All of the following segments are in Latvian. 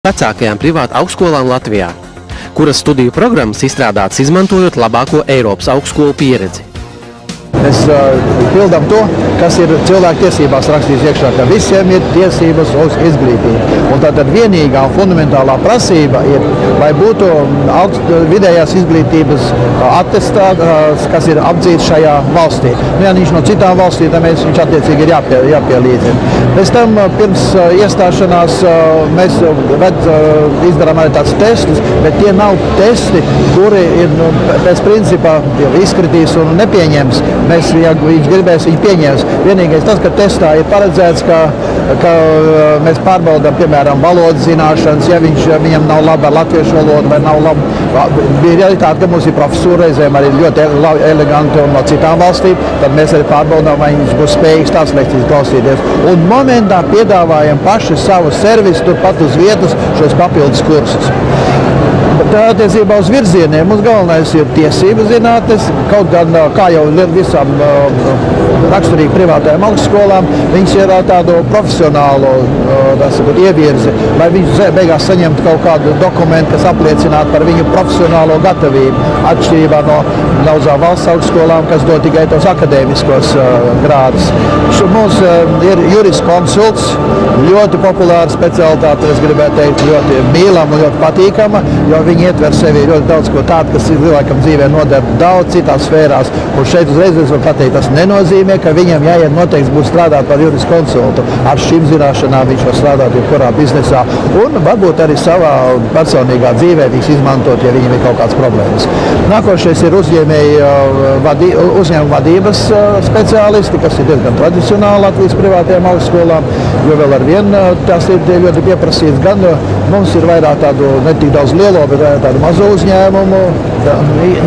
Vecākajām privātu augstskolām Latvijā, kuras studiju programmas izstrādātas izmantojot labāko Eiropas augstskolu pieredzi. Mēs pildām to, kas ir cilvēku tiesībās rakstīts iekšā, ka visiem ir tiesības uz izglītību. Un tātad vienīgā un fundamentālā prasība ir, lai būtu vidējās izglītības attestāts, kas ir apdzīts šajā valstī. Ja viņš no citām valstīm, tad viņš attiecīgi ir jāpielīdzina. Pēc tam pirms iestāšanās mēs izdarām arī tāds testus, bet tie nav testi, kuri ir pēc principā izkritīs un nepieņems. Mēs, ja viņš gribēs, viņu pieņems. Vienīgais tas, ka testā ir paredzēts, ka mēs pārbaudām, piemēram, valodas zināšanas, ja viņam nav laba latviešu valoda vai nav laba. Bija realitāte, ka mums ir profesūra reizēm arī ļoti eleganti un no citām valstīm, tad mēs arī pārbaudām, vai viņš būs spējīgs tās lekcijas klausīties. Un momentā piedāvājam paši savu servisu turpat uz vietas šos papildus kursus. Attiecībā uz virzieniem mums galvenais ir tiesību zinātnes, kaut gan, kā jau visām raksturīgi privātajām augstskolām, viņas ir tādu profesionālu ievirzi, lai viņš beigās saņemtu kaut kādu dokumentu, kas apliecinātu par viņu profesionālo gatavību, atšķirībā no daudzām valsts augstskolām, kas dod tikai tos akadēmiskos grādus. Mums ir juriskonsults, ļoti populāra specialitāte, es gribētu teikt, ļoti mīlama un ļoti patīkama, jo viņi ietver sevi ļoti daudz ko tādu, kas cilvēkam dzīvē noder daudz citās sfērās. Un šeit uzreiz es varu pateikt, tas nenozīmē, ka viņam jāiet noteikti būs strādāt par juriskonsultu. Ar šīm zināšanām viņš var strādāt jebkurā biznesā un varbūt arī savā personīgā dzīvē viņš izmantot, ja viņam ir kaut kāds problēmas. Nākošais ir uzņēmuma vadības speciālisti, kas ir diezgan tradicionāli Latvijas privātajām augstskolām, jo vēl ar vienu tās ir ļoti pieprasīts. Gan mums ir vairāk tādu, ne tik daudz lielo, bet tādu mazo uzņēmumu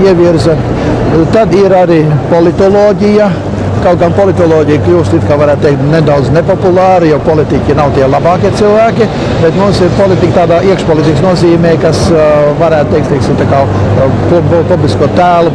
ievirza. Tad ir arī politoloģija. Kaut gan politoloģija kļūst, kā varētu teikt, nedaudz nepopulāra, jo politiķi nav tie labākie cilvēki, bet mums ir politika tādā iekšpolitikas nozīmē, kas varētu teikt, tā kā publisko tēlu,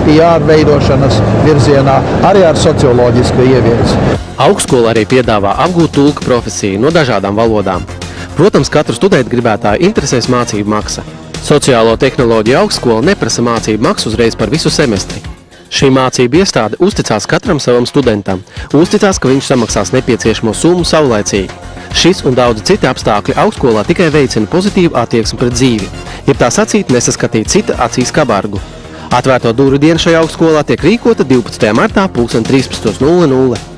PR veidošanas virzienā, arī ar socioloģisku ievirzi. Augstskola arī piedāvā apgūt tulka profesiju no dažādām valodām. Protams, katru studentu gribētāju interesēs mācību maksa. Sociālo tehnoloģiju augstskola neprasa mācību maksu uzreiz par visu semestri. Šī mācību iestāde uzticās katram savam studentam, uzticās, ka viņš samaksās nepieciešamo summu saulaicīgi. Šis un daudzi citi apstākļi augstskolā tikai veicina pozitīvu attieksmi pret dzīvi, ja tā sacīt nesaskatīt cita acīs kā bargu. Atvērto durvju diena šajā augstskolā tiek rīkota 12. martā 13:00.